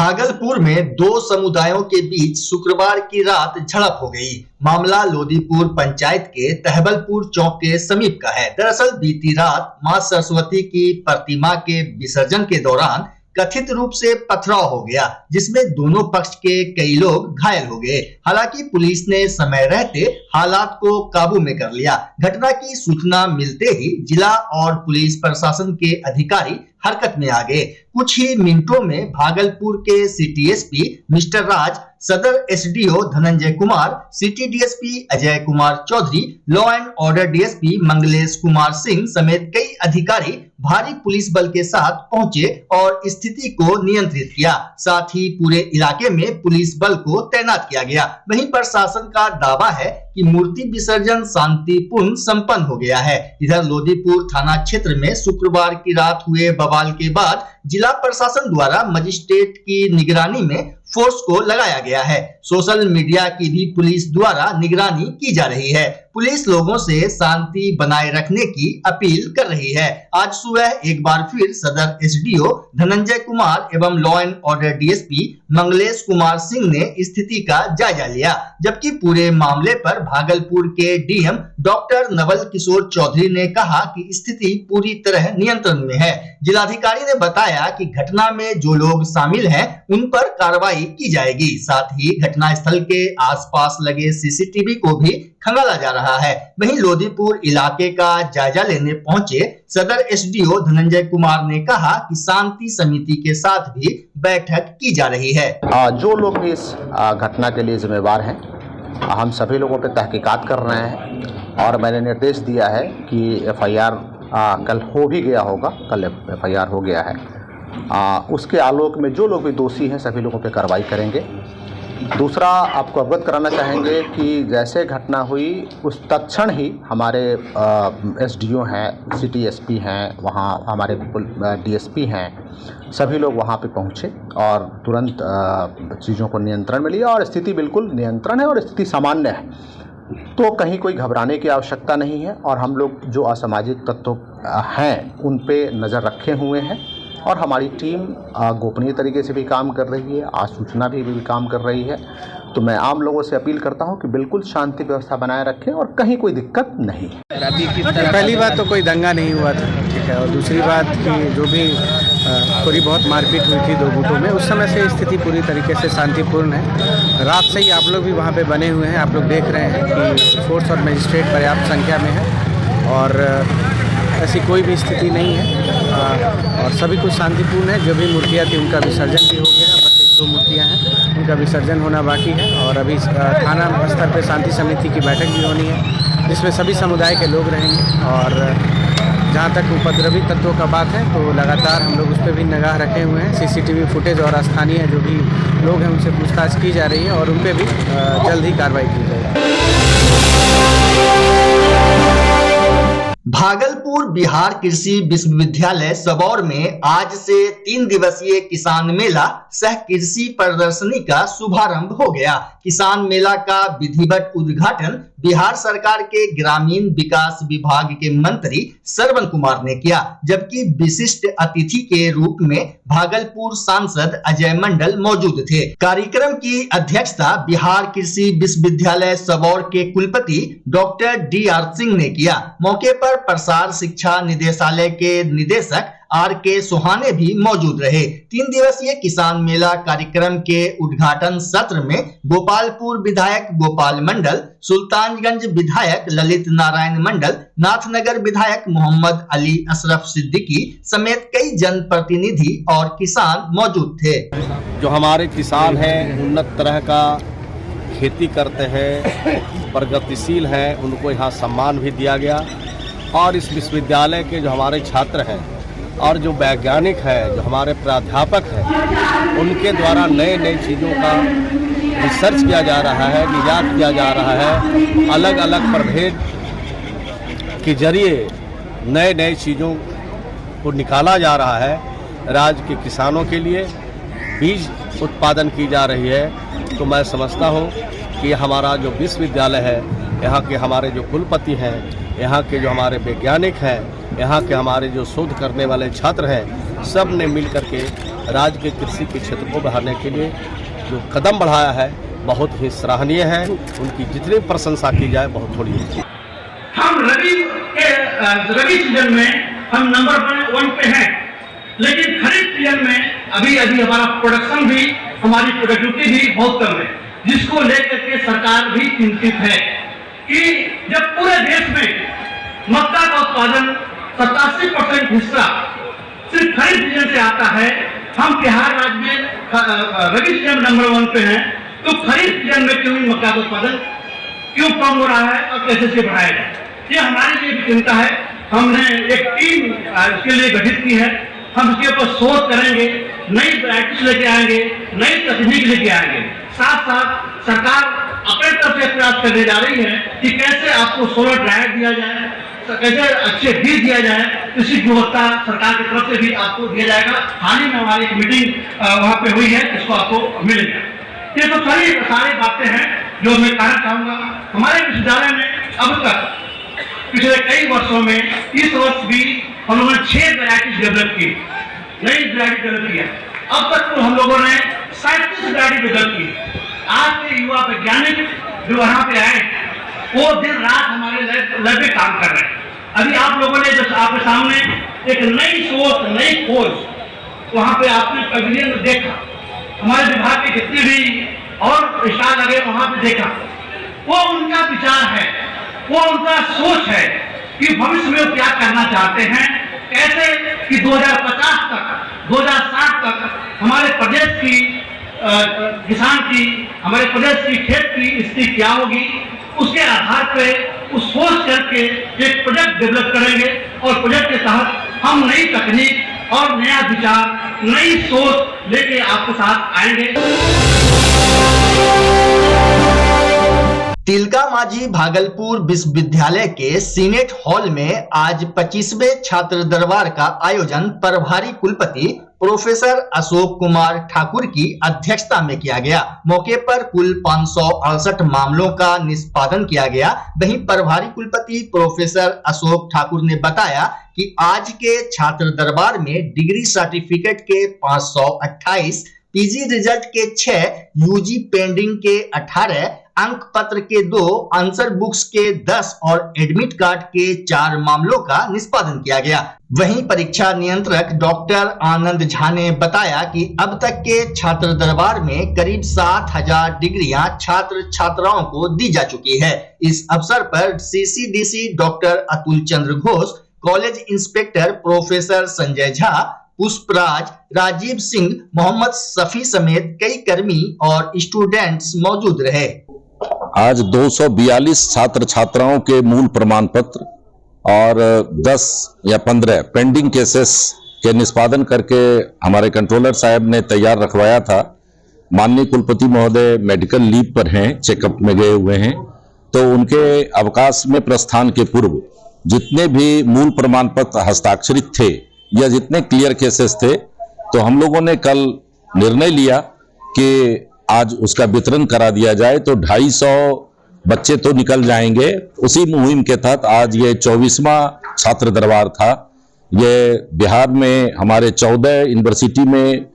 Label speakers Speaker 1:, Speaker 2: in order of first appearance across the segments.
Speaker 1: भागलपुर में दो समुदायों के बीच शुक्रवार की रात झड़प हो गई। मामला लोदीपुर पंचायत के तहबलपुर चौक के समीप का है। दरअसल बीती रात मां सरस्वती की प्रतिमा के विसर्जन के दौरान कथित रूप से पथराव हो गया, जिसमें दोनों पक्ष के कई लोग घायल हो गए। हालांकि पुलिस ने समय रहते हालात को काबू में कर लिया। घटना की सूचना मिलते ही जिला और पुलिस प्रशासन के अधिकारी हरकत में आ गए। कुछ ही मिनटों में भागलपुर के सिटी एसपी मिस्टर राज, सदर SDO Dhananjay Kumar, city DSP Ajay Kumar Chaudhary, law and order DSP Mangalesh Kumar Singh समेत कई अधिकारी भारी पुलिस बल के साथ पहुंचे और स्थिति को नियंत्रित किया। साथ ही पूरे इलाके में पुलिस बल को तैनात किया गया। वहीं प्रशासन का दावा है कि मूर्ति विसर्जन शांतिपूर्ण संपन्न हो गया है। इधर लोदीपुर थाना क्षेत्र में शुक्रवार की रात हुए बवाल के बाद जिला प्रशासन द्वारा मजिस्ट्रेट की निगरानी में फोर्स को लगाया गया है। सोशल मीडिया की भी पुलिस द्वारा निगरानी की जा रही है। पुलिस लोगों से शांति बनाए रखने की अपील कर रही है। आज सुबह एक बार फिर सदर एसडीओ धनंजय कुमार एवं law and order DSP Mangalesh Kumar Singh ने स्थिति का जायजा लिया, जबकि पूरे मामले पर भागलपुर के डीएम डॉक्टर नवल किशोर चौधरी ने कहा कि स्थिति पूरी तरह नियंत्रण में है। जिलाधिकारी ने बताया कि घटना में जो लोग शामिल हैं उन पर कार्रवाई की जाएगी। साथ ही घटना स्थल के आसपास लगे सीसीटीवी को भी खंगाला जा रहा है। वहीं लोदीपुर इलाके का जायजा लेने पहुंचे सदर एसडीओ धनंजय कुमार ने कहा कि शांति समिति के साथ भी बैठक की जा रही है।
Speaker 2: जो लोग भी इस घटना के लिए जिम्मेवार हैं, हम सभी लोगों पे तहकीकात कर रहे हैं और मैंने निर्देश दिया है कि एफआईआर कल हो भी गया होगा, कल एफआईआर हो गया है। उसके आलोक में जो लोग भी दोषी हैं सभी लोगों पे कार्रवाई करेंगे। दूसरा, आपको अवगत कराना चाहेंगे कि जैसे घटना हुई उस तत्क्षण ही हमारे एसडीओ हैं, सिटी एसपी हैं, वहाँ हमारे डीएसपी हैं, सभी लोग वहाँ पे पहुँचे और तुरंत चीज़ों को नियंत्रण में लिया और स्थिति बिल्कुल नियंत्रण है और स्थिति सामान्य है। तो कहीं कोई घबराने की आवश्यकता नहीं है और हम लोग जो असामाजिक तत्व हैं उन पे नज़र रखे हुए हैं और हमारी टीम गोपनीय तरीके से भी काम कर रही है, आज सूचना भी काम कर रही है। तो मैं आम लोगों से अपील करता हूं कि बिल्कुल शांति व्यवस्था बनाए रखें और कहीं कोई दिक्कत नहीं।
Speaker 3: पहली बात तो कोई दंगा नहीं हुआ था, ठीक है, और दूसरी बात कि जो भी थोड़ी बहुत मारपीट हुई थी दो गुटों में, उस समय से स्थिति पूरी तरीके से शांतिपूर्ण है। रात से ही आप लोग भी वहाँ पे बने हुए हैं, आप लोग देख रहे हैं कि फोर्स और मजिस्ट्रेट पर्याप्त संख्या में है और ऐसी कोई भी स्थिति नहीं है और सभी कुछ शांतिपूर्ण है। जो भी मूर्तियाँ थी उनका विसर्जन भी हो गया, बस एक दो मूर्तियाँ हैं उनका विसर्जन होना बाकी है और अभी थाना स्तर पर शांति समिति की बैठक भी होनी है जिसमें सभी समुदाय के लोग रहेंगे। और जहाँ तक उपद्रवी तत्वों का बात है तो लगातार हम लोग उस पर भी निगाह रखे हुए हैं। सीसीटीवी फुटेज और स्थानीय जो भी लोग हैं उनसे पूछताछ की जा रही है और उन पर भी जल्द ही कार्रवाई की जाएगी।
Speaker 1: भागलपुर बिहार कृषि विश्वविद्यालय सबौर में आज से 3 दिवसीय किसान मेला सह कृषि प्रदर्शनी का शुभारंभ हो गया। किसान मेला का विधिवत उद्घाटन बिहार सरकार के ग्रामीण विकास विभाग के मंत्री श्रवण कुमार ने किया, जबकि विशिष्ट अतिथि के रूप में भागलपुर सांसद अजय मंडल मौजूद थे। कार्यक्रम की अध्यक्षता बिहार कृषि विश्वविद्यालय सबौर के कुलपति डॉक्टर DR सिंह ने किया। मौके पर प्रसार शिक्षा निदेशालय के निदेशक RK सोहाने भी मौजूद रहे। 3 दिवसीय किसान मेला कार्यक्रम के उद्घाटन सत्र में गोपालपुर विधायक गोपाल मंडल, सुल्तानगंज विधायक ललित नारायण मंडल, नाथनगर विधायक मोहम्मद अली अशरफ सिद्दीकी समेत कई जनप्रतिनिधि और किसान मौजूद थे।
Speaker 4: जो हमारे किसान हैं, उन्नत तरह का खेती करते हैं, प्रगतिशील हैं, उनको यहाँ सम्मान भी दिया गया और इस विश्वविद्यालय के जो हमारे छात्र हैं और जो वैज्ञानिक है, जो हमारे प्राध्यापक हैं, उनके द्वारा नए नए चीज़ों का रिसर्च किया जा रहा है, निर्यात किया जा रहा है। अलग अलग प्रभेद के जरिए नए नए चीज़ों को निकाला जा रहा है। राज्य के किसानों के लिए बीज उत्पादन की जा रही है। तो मैं समझता हूँ कि हमारा जो विश्वविद्यालय है, यहाँ के हमारे जो कुलपति हैं, यहाँ के जो हमारे वैज्ञानिक हैं, यहाँ के हमारे जो शोध करने वाले छात्र हैं सब ने मिल करके राज्य के कृषि के क्षेत्र को बढ़ाने के लिए जो कदम बढ़ाया है बहुत ही सराहनीय है। उनकी जितनी प्रशंसा की जाए बहुत थोड़ी है।
Speaker 5: हम रबी सीजन में हम नंबर 1 पे हैं, लेकिन खरीफ सीजन में अभी हमारा प्रोडक्शन भी, हमारी प्रोडक्टिविटी भी बहुत कम है, जिसको लेकर के सरकार भी चिंतित है कि जब पूरे देश में मक्का का उत्पादन 87% हिस्सा सिर्फ खरीफ सीजन से आता है, हम बिहार राज्य में रबी सीजन नंबर 1 पे हैं, तो खरीफ सीजन में क्यों मक्का का उत्पादन क्यों कम हो रहा है और कैसे से बढ़ाया जाए, ये हमारे लिए भी चिंता है। हमने एक टीम इसके लिए गठित की है। हम इसके ऊपर शोध करेंगे, नई वैरायटीज लेके आएंगे, नई तकनीक लेके आएंगे। साथ साथ सरकार अपने तरफ से प्रयास करने जा रही है कि कैसे आपको सोलर ड्रायर दिया जाए, कैसे अच्छे बीज दिया जाए, कृषि गुणवत्ता सरकार की तरफ से भी आपको दिया जाएगा। हाल ही में हमारी एक मीटिंग वहाँ पे हुई है, इसको आपको मिलेगा। ये तो सारी बातें हैं जो मैं कहना चाहूँगा। हमारे विश्वविद्यालय में अब तक पिछले कई वर्षों में, इस वर्ष भी हम लोगों ने 6 वैरायटीज डेवलप की, नई वैरायटी डेवलप किया। अब तक तो हम लोगों ने 37 वैरायटी डेवलप की। आज के युवा वैज्ञानिक जो यहाँ पे आए वो दिन रात हमारे लैब में काम कर रहे हैं। अभी आप लोगों ने जो आपके सामने एक नई सोच, नई खोज वहाँ पे आपने पवेलियन में देखा, हमारे विभाग के जितने भी और स्टाल लगे वहाँ पे देखा, वो उनका विचार है, वो उनका सोच है कि भविष्य में वो क्या करना चाहते हैं, कैसे कि 2050 तक, 2060 तक हमारे प्रदेश की किसान की, हमारे प्रदेश की खेत की स्थिति क्या होगी, उसके आधार पे उस सोच करके एक प्रोजेक्ट डेवलप करेंगे और प्रोजेक्ट के तहत हम नई तकनीक और नया विचार, नई सोच लेके आपके साथ आएंगे।
Speaker 1: तिलका मांझी भागलपुर विश्वविद्यालय के सीनेट हॉल में आज 25वें छात्र दरबार का आयोजन प्रभारी कुलपति प्रोफेसर अशोक कुमार ठाकुर की अध्यक्षता में किया गया। मौके पर कुल 568 मामलों का निष्पादन किया गया। वहीं प्रभारी कुलपति प्रोफेसर अशोक ठाकुर ने बताया कि आज के छात्र दरबार में डिग्री सर्टिफिकेट के 528, पीजी रिजल्ट के 6, यूजी पेंडिंग के 18, अंक पत्र के 2, आंसर बुक्स के 10 और एडमिट कार्ड के 4 मामलों का निष्पादन किया गया। वहीं परीक्षा नियंत्रक डॉक्टर आनंद झा ने बताया कि अब तक के छात्र दरबार में करीब 7000 डिग्रियां छात्र छात्राओं को दी जा चुकी है। इस अवसर पर CCDC doctor Atul Chandra Ghosh, college inspector professor Sanjay Jha, Pushpraj, Rajeev Singh, Mohammad Safi समेत कई कर्मी और स्टूडेंट्स मौजूद रहे।
Speaker 6: आज 242 छात्र छात्राओं के मूल प्रमाण पत्र और 10 या 15 पेंडिंग केसेस के निष्पादन करके हमारे कंट्रोलर साहब ने तैयार रखवाया था। माननीय कुलपति महोदय मेडिकल लीव पर हैं, चेकअप में गए हुए हैं, तो उनके अवकाश में प्रस्थान के पूर्व जितने भी मूल प्रमाण पत्र हस्ताक्षरित थे या जितने क्लियर केसेस थे, तो हम लोगों ने कल निर्णय लिया कि आज उसका वितरण करा दिया जाए। तो 250 बच्चे तो निकल जाएंगे। उसी मुहिम के तहत आज ये 24वां छात्र दरबार था। ये बिहार में हमारे 14 यूनिवर्सिटी में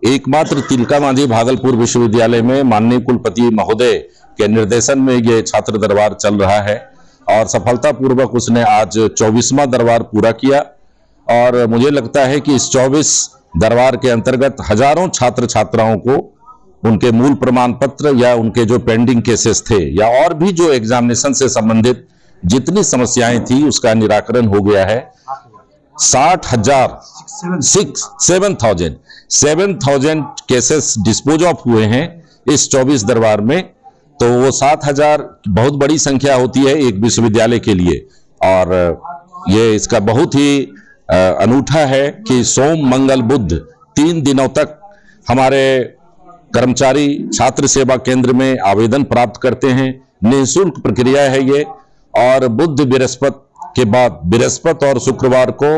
Speaker 6: एकमात्र तिलका मांझी भागलपुर विश्वविद्यालय में माननीय कुलपति महोदय के निर्देशन में ये छात्र दरबार चल रहा है और सफलतापूर्वक उसने आज 24वां दरबार पूरा किया। और मुझे लगता है कि इस 24 दरबार के अंतर्गत हजारों छात्र छात्राओं को उनके मूल प्रमाण पत्र या उनके जो पेंडिंग केसेस थे या और भी जो एग्जामिनेशन से संबंधित जितनी समस्याएं थी उसका निराकरण हो गया है। 7,000 केसेस डिस्पोज ऑफ हुए हैं इस 24 दरबार में। तो वो 7,000 बहुत बड़ी संख्या होती है एक विश्वविद्यालय के लिए। और ये इसका बहुत ही अनूठा है कि सोम मंगल बुध 3 दिनों तक हमारे कर्मचारी छात्र सेवा केंद्र में आवेदन प्राप्त करते हैं। निःशुल्क प्रक्रिया है ये। और बुध बृहस्पति के बाद बृहस्पति और शुक्रवार को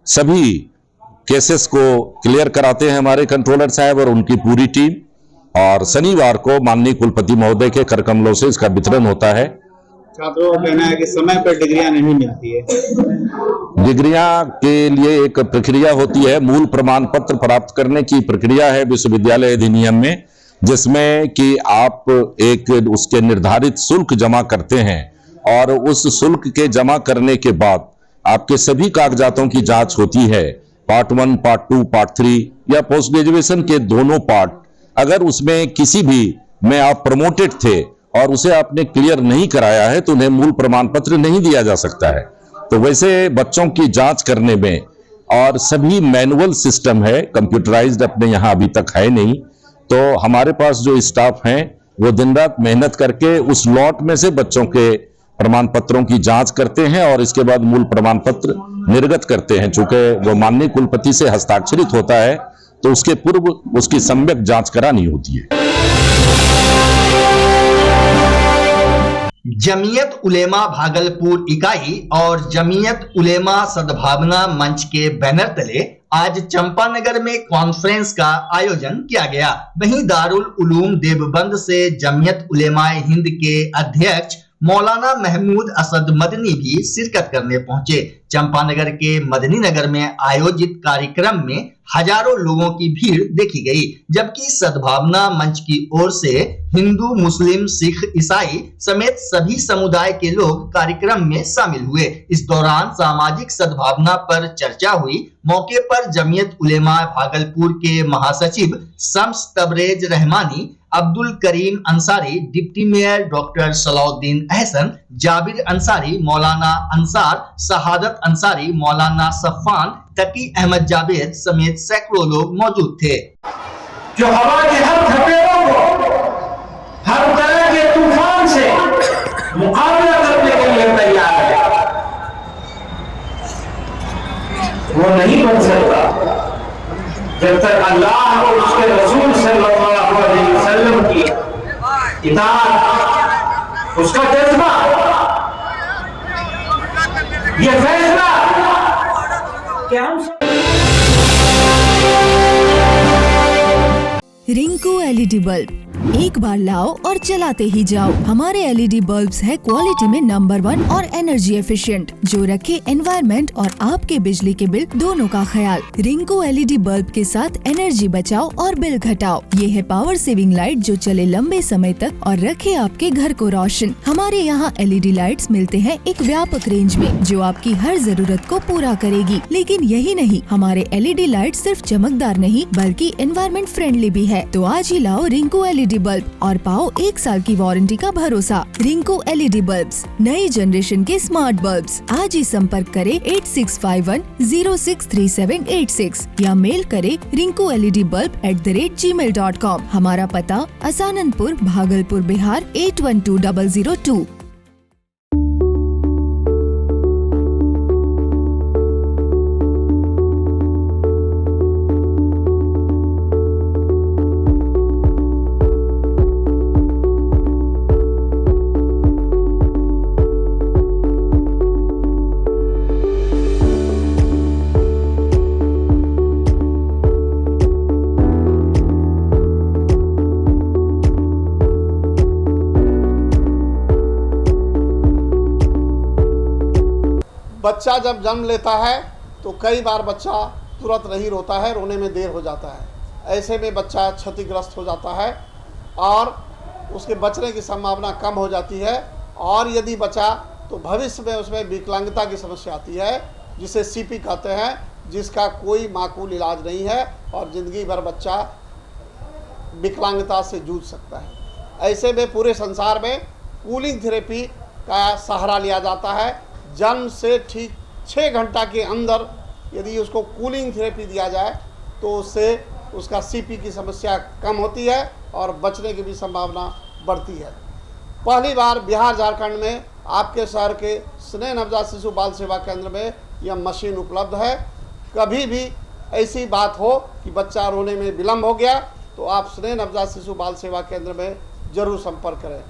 Speaker 6: सभी केसेस को क्लियर कराते हैं हमारे कंट्रोलर साहब और उनकी पूरी टीम। और शनिवार को माननीय कुलपति महोदय के कर कमलों से इसका वितरण होता है।
Speaker 7: छात्रों का कहना है कि समय पर डिग्रियां नहीं मिलती है।
Speaker 6: डिग्रियां के लिए एक प्रक्रिया होती है, मूल प्रमाण पत्र प्राप्त करने की प्रक्रिया है विश्वविद्यालय अधिनियम में, जिसमें कि आप एक उसके निर्धारित शुल्क जमा करते हैं और उस शुल्क के जमा करने के बाद आपके सभी कागजातों की जांच होती है, पार्ट 1, पार्ट 2, पार्ट 3 या पोस्ट ग्रेजुएशन के दोनों पार्ट। अगर उसमें किसी भी में आप प्रमोटेड थे और उसे आपने क्लियर नहीं कराया है तो उन्हें मूल प्रमाण पत्र नहीं दिया जा सकता है। तो वैसे बच्चों की जांच करने में और सभी मैनुअल सिस्टम है, कंप्यूटराइज्ड अपने यहाँ अभी तक है नहीं, तो हमारे पास जो स्टाफ हैं वो दिन रात मेहनत करके उस लॉट में से बच्चों के प्रमाण पत्रों की जांच करते हैं और इसके बाद मूल प्रमाण पत्र निर्गत करते हैं। चूंकि वो माननीय कुलपति से हस्ताक्षरित होता है तो उसके पूर्व उसकी सम्यक जांच करानी होती है।
Speaker 1: जमीयत उलेमा भागलपुर इकाई और जमीयत उलेमा सद्भावना मंच के बैनर तले आज चंपानगर में कॉन्फ्रेंस का आयोजन किया गया। वहीं दारुल उलूम देवबंद से जमीयत उलेमा हिंद के अध्यक्ष मौलाना महमूद असद मदनी भी शिरकत करने पहुंचे। चंपानगर के मदनी नगर में आयोजित कार्यक्रम में हजारों लोगों की भीड़ देखी गई, जबकि सद्भावना मंच की ओर से हिंदू, मुस्लिम, सिख, ईसाई समेत सभी समुदाय के लोग कार्यक्रम में शामिल हुए। इस दौरान सामाजिक सद्भावना पर चर्चा हुई। मौके पर जमीयत उलेमा भागलपुर के महासचिव Shams Tabrez Rahmani, Abdul Karim Ansari, deputy mayor doctor Salahuddin Ahsan, Jabir Ansari, मौलाना अंसार, शहादत अंसारी, मौलाना सफ़ान, तकी अहमद जावेद समेत सैकड़ों लोग मौजूद थे।
Speaker 5: जो हवा के हर थपेड़ों को, हर तरह के तूफान से मुकाबला करने के लिए तैयार है, वो नहीं बन सकता जब तक अल्लाह और उसके रसूल सल्लल्लाहु अलैहि वसल्लम की इताअत, उसका जज्बा, ये फैसला कि हम
Speaker 8: रिंकू एलईडी बल्ब एक बार लाओ और चलाते ही जाओ। हमारे एलईडी बल्ब्स है क्वालिटी में नंबर 1 और एनर्जी एफिशिएंट, जो रखे एनवायरनमेंट और आपके बिजली के बिल दोनों का ख्याल। रिंकू एलईडी बल्ब के साथ एनर्जी बचाओ और बिल घटाओ। ये है पावर सेविंग लाइट जो चले लंबे समय तक और रखे आपके घर को रोशन। हमारे यहाँ एलईडी लाइट्स मिलते हैं एक व्यापक रेंज में जो आपकी हर जरूरत को पूरा करेगी। लेकिन यही नहीं, हमारे एलईडी लाइट सिर्फ चमकदार नहीं बल्कि एनवायरनमेंट फ्रेंडली भी है। तो आज ही लाओ रिंकू एलईडी बल्ब और पाओ 1 साल की वारंटी का भरोसा। रिंकू एलईडी बल्ब्स, नई जनरेशन के स्मार्ट बल्ब्स। आज ही संपर्क करें 8651063786 या मेल करें rinku.led.bulb@gmail.com। हमारा पता असाननपुर, भागलपुर, बिहार 812002।
Speaker 9: बच्चा जब जन्म लेता है तो कई बार बच्चा तुरंत नहीं रोता है, रोने में देर हो जाता है। ऐसे में बच्चा क्षतिग्रस्त हो जाता है और उसके बचने की संभावना कम हो जाती है। और यदि बचा तो भविष्य में उसमें विकलांगता की समस्या आती है, जिसे सीपी कहते हैं, जिसका कोई माकूल इलाज नहीं है और ज़िंदगी भर बच्चा विकलांगता से जूझ सकता है। ऐसे में पूरे संसार में कूलिंग थेरेपी का सहारा लिया जाता है। जन्म से ठीक 6 घंटा के अंदर यदि उसको कूलिंग थेरेपी दिया जाए तो उससे उसका सीपी की समस्या कम होती है और बचने की भी संभावना बढ़ती है। पहली बार बिहार झारखंड में आपके शहर के स्नेह नवजात शिशु बाल सेवा केंद्र में यह मशीन उपलब्ध है। कभी भी ऐसी बात हो कि बच्चा रोने में विलम्ब हो गया तो आप स्नेह नवजात शिशु बाल सेवा केंद्र में जरूर संपर्क करें।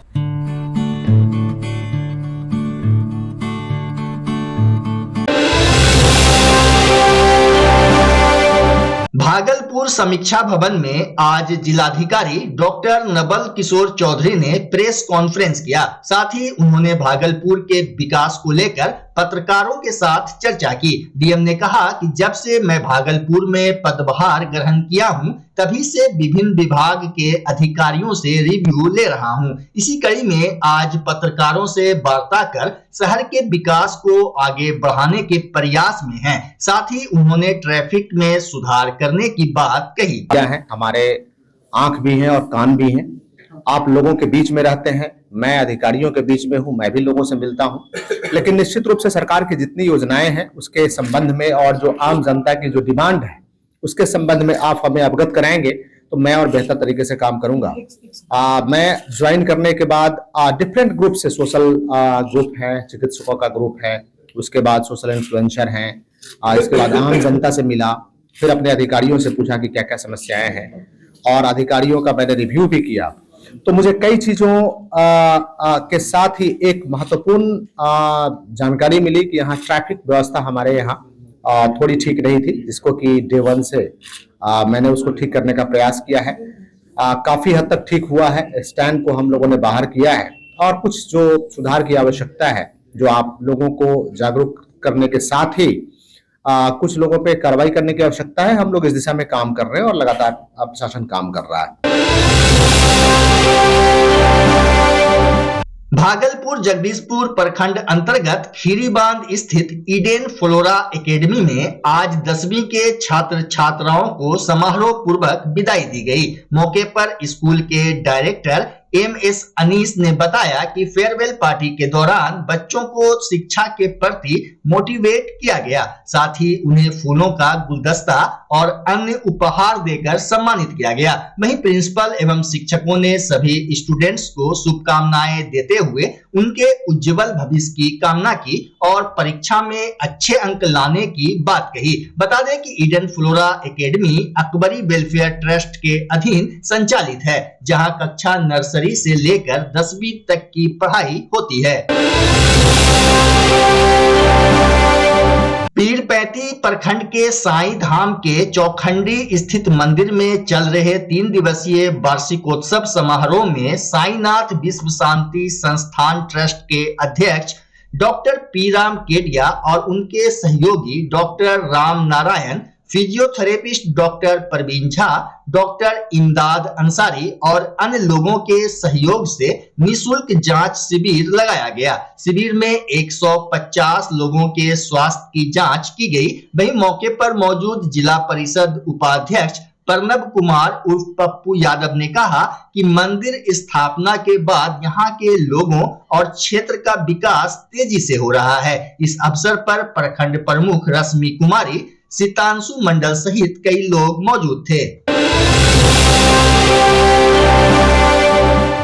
Speaker 1: भागलपुर समीक्षा भवन में आज जिलाधिकारी डॉक्टर नवल किशोर चौधरी ने प्रेस कॉन्फ्रेंस किया। साथ ही उन्होंने भागलपुर के विकास को लेकर पत्रकारों के साथ चर्चा की। डीएम ने कहा कि जब से मैं भागलपुर में पदभार ग्रहण किया हूं, तभी से विभिन्न विभाग के अधिकारियों से रिव्यू ले रहा हूं। इसी कड़ी में आज पत्रकारों से वार्ता कर शहर के विकास को आगे बढ़ाने के प्रयास में हैं। साथ ही उन्होंने ट्रैफिक में सुधार करने की बात कही।
Speaker 2: क्या है, हमारे आंख भी हैं और कान भी हैं। आप लोगों के बीच में रहते हैं, मैं अधिकारियों के बीच में हूं, मैं भी लोगों से मिलता हूं, लेकिन निश्चित रूप से सरकार की जितनी योजनाएं हैं उसके संबंध में और जो आम जनता की जो डिमांड है उसके संबंध में आप हमें अवगत कराएंगे तो मैं और बेहतर तरीके से काम करूंगा। मैं ज्वाइन करने के बाद डिफरेंट ग्रुप से, सोशल ग्रुप है, चिकित्सकों का ग्रुप है, उसके बाद सोशल इन्फ्लुएंसर हैं, इसके बाद आम जनता से मिला, फिर अपने अधिकारियों से पूछा कि क्या क्या समस्याएं हैं और अधिकारियों का मैंने रिव्यू भी किया। तो मुझे कई चीजों के साथ ही एक महत्वपूर्ण जानकारी मिली कि यहाँ ट्रैफिक व्यवस्था हमारे यहाँ थोड़ी ठीक नहीं थी, जिसको कि डे 1 से मैंने उसको ठीक करने का प्रयास किया है। काफी हद तक ठीक हुआ है। स्टैंड को हम लोगों ने बाहर किया है और कुछ जो सुधार की आवश्यकता है, जो आप लोगों को जागरूक करने के साथ ही कुछ लोगों पे कार्रवाई करने की आवश्यकता है। हम लोग इस दिशा में काम कर रहे हैं और लगातार प्रशासन काम कर रहा है।
Speaker 1: भागलपुर जगदीशपुर प्रखंड अंतर्गत खीरीबांध स्थित ईडेन फ्लोरा एकेडमी में आज 10वीं के छात्र छात्राओं को समारोह पूर्वक विदाई दी गई। मौके पर स्कूल के डायरेक्टर MS अनीस ने बताया कि फेयरवेल पार्टी के दौरान बच्चों को शिक्षा के प्रति मोटिवेट किया गया। साथ ही उन्हें फूलों का गुलदस्ता और अन्य उपहार देकर सम्मानित किया गया। वहीं प्रिंसिपल एवं शिक्षकों ने सभी स्टूडेंट्स को शुभकामनाएं देते हुए उनके उज्जवल भविष्य की कामना की और परीक्षा में अच्छे अंक लाने की बात कही। बता दें कि Eden flora academy Akbari welfare trust के अधीन संचालित है, जहां कक्षा नर्सरी से लेकर 10वीं तक की पढ़ाई होती है। पीरपैंती प्रखंड के साईं धाम के चौखंडी स्थित मंदिर में चल रहे 3 दिवसीय वार्षिकोत्सव समारोह में साईनाथ विश्व शांति संस्थान ट्रस्ट के अध्यक्ष डॉक्टर पी राम केडिया और उनके सहयोगी doctor Ram Narayan, physiotherapist doctor Parveen Jha, doctor इमदाद अंसारी और अन्य लोगों के सहयोग से निःशुल्क जांच शिविर लगाया गया। शिविर में 150 लोगों के स्वास्थ्य की जांच की गई। वहीं मौके पर मौजूद जिला परिषद उपाध्यक्ष प्रणब कुमार उर्फ पप्पू यादव ने कहा कि मंदिर स्थापना के बाद यहाँ के लोगों और क्षेत्र का विकास तेजी से हो रहा है। इस अवसर पर प्रखंड प्रमुख रश्मि कुमारी, सितांशु मंडल सहित कई लोग मौजूद थे।